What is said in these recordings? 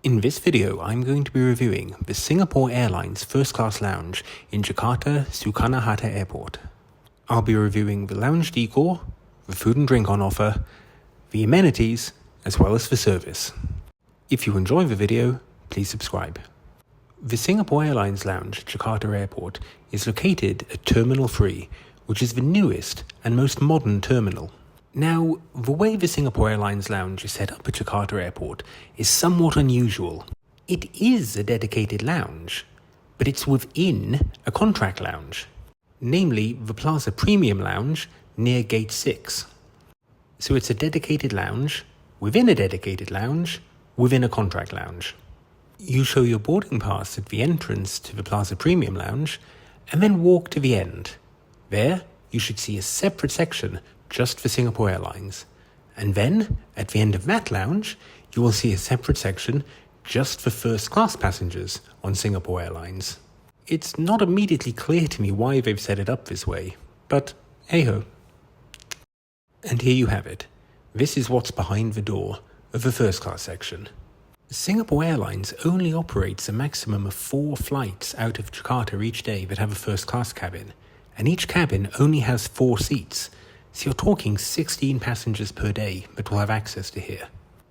In this video, I'm going to be reviewing the Singapore Airlines first class lounge in Jakarta Soekarno-Hatta Airport. I'll be reviewing the lounge decor, the food and drink on offer, the amenities, as well as the service. If you enjoy the video, please subscribe. The Singapore Airlines lounge at Jakarta Airport is located at Terminal 3, which is the newest and most modern terminal. Now, the way the Singapore Airlines lounge is set up at Jakarta Airport is somewhat unusual. It is a dedicated lounge, but it's within a contract lounge, namely the Plaza Premium Lounge near Gate 6. So it's a dedicated lounge within a dedicated lounge within a contract lounge. You show your boarding pass at the entrance to the Plaza Premium Lounge and then walk to the end. There, you should see a separate section just for Singapore Airlines. And then, at the end of that lounge, you will see a separate section just for first class passengers on Singapore Airlines. It's not immediately clear to me why they've set it up this way, but hey-ho. And here you have it. This is what's behind the door of the first class section. Singapore Airlines only operates a maximum of 4 flights out of Jakarta each day that have a first class cabin, and each cabin only has 4 seats. So you're talking 16 passengers per day that will have access to here.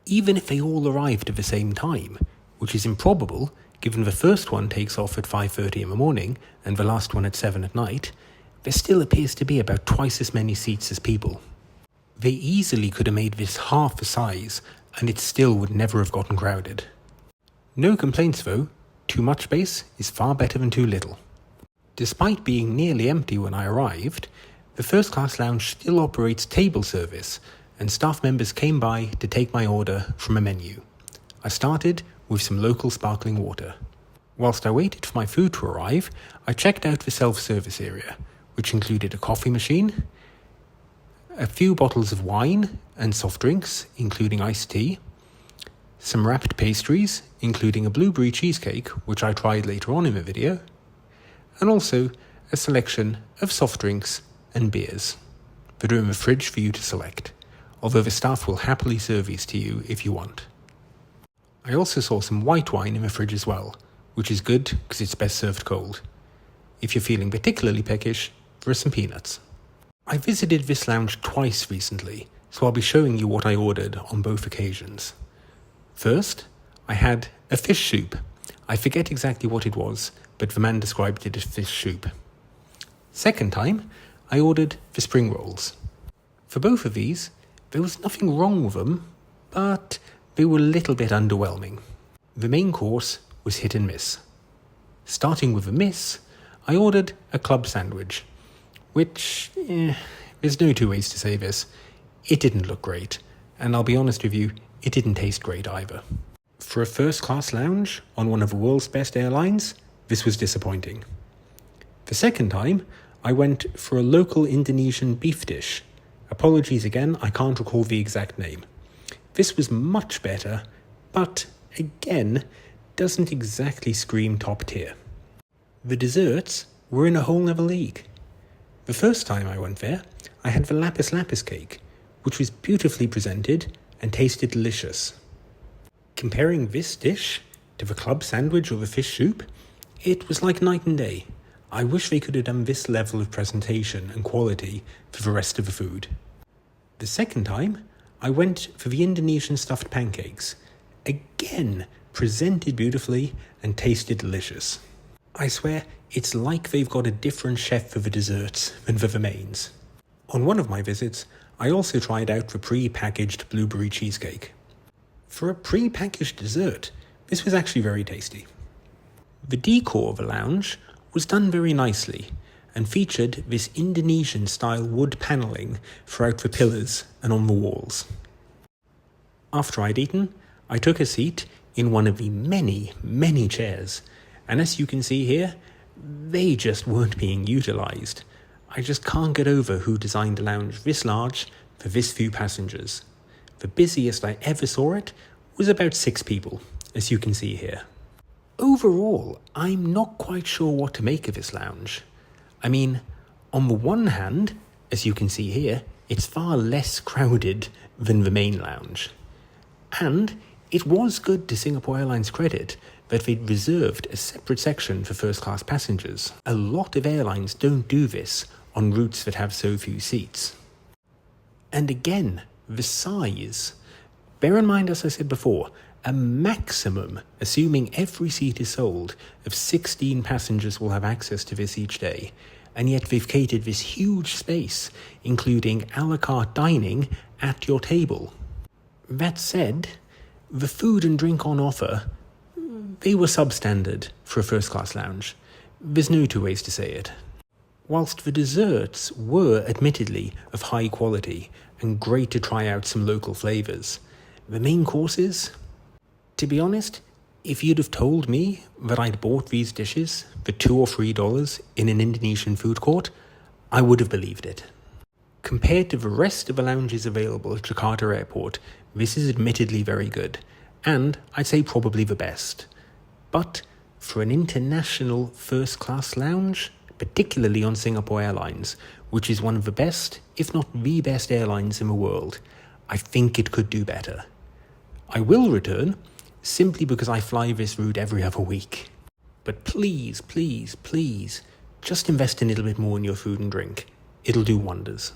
Even if they all arrived at the same time, which is improbable given the first one takes off at 5:30 in the morning and the last one at 7 at night, there still appears to be about twice as many seats as people. They easily could have made this half the size and it still would never have gotten crowded. No complaints though, too much space is far better than too little. Despite being nearly empty when I arrived, the first class lounge still operates table service, and staff members came by to take my order from a menu. I started with some local sparkling water. Whilst I waited for my food to arrive, I checked out the self-service area, which included a coffee machine, a few bottles of wine and soft drinks, including iced tea, some wrapped pastries, including a blueberry cheesecake, which I tried later on in the video, and also a selection of soft drinks and beers that are in the fridge for you to select, although the staff will happily serve these to you if you want. I also saw some white wine in the fridge as well, which is good because it's best served cold. If you're feeling particularly peckish, there are some peanuts. I visited this lounge twice recently, so I'll be showing you what I ordered on both occasions. First, I had a fish soup. I forget exactly what it was, but the man described it as fish soup. Second time, I ordered the spring rolls. For both of these, there was nothing wrong with them, but they were a little bit underwhelming. The main course was hit and miss. Starting with the miss, I ordered a club sandwich, which, there's no two ways to say this. It didn't look great, and I'll be honest with you, it didn't taste great either. For a first-class lounge on one of the world's best airlines, this was disappointing. The second time, I went for a local Indonesian beef dish. Apologies again, I can't recall the exact name. This was much better, but again, doesn't exactly scream top tier. The desserts were in a whole other league. The first time I went there, I had the lapis lapis cake, which was beautifully presented and tasted delicious. Comparing this dish to the club sandwich or the fish soup, it was like night and day. I wish they could have done this level of presentation and quality for the rest of the food. The second time, I went for the Indonesian stuffed pancakes. Again, presented beautifully and tasted delicious. I swear, it's like they've got a different chef for the desserts than for the mains. On one of my visits, I also tried out the pre-packaged blueberry cheesecake. For a pre-packaged dessert, this was actually very tasty. The decor of the lounge was done very nicely and featured this Indonesian-style wood panelling throughout the pillars and on the walls. After I'd eaten, I took a seat in one of the many, many chairs, and as you can see here, they just weren't being utilised. I just can't get over who designed a lounge this large for this few passengers. The busiest I ever saw it was about 6 people, as you can see here. Overall, I'm not quite sure what to make of this lounge. I mean, on the one hand, as you can see here, it's far less crowded than the main lounge. And It was good to Singapore Airlines' credit that they'd reserved a separate section for first-class passengers. A lot of airlines don't do this on routes that have so few seats. And again, the size. Bear in mind, as I said before, a maximum, assuming every seat is sold, of 16 passengers will have access to this each day. And yet they've catered this huge space, including a la carte dining at your table. That said, the food and drink on offer, they were substandard for a first-class lounge. There's no two ways to say it. Whilst the desserts were admittedly of high quality and great to try out some local flavours, the main courses, to be honest, if you'd have told me that I'd bought these dishes for $2 or $3 in an Indonesian food court, I would have believed it. Compared to the rest of the lounges available at Jakarta Airport, this is admittedly very good, and I'd say probably the best. But for an international first-class lounge, particularly on Singapore Airlines, which is one of the best, if not the best airlines in the world, I think it could do better. I will return, simply because I fly this route every other week. But please, please, please, just invest a little bit more in your food and drink. It'll do wonders.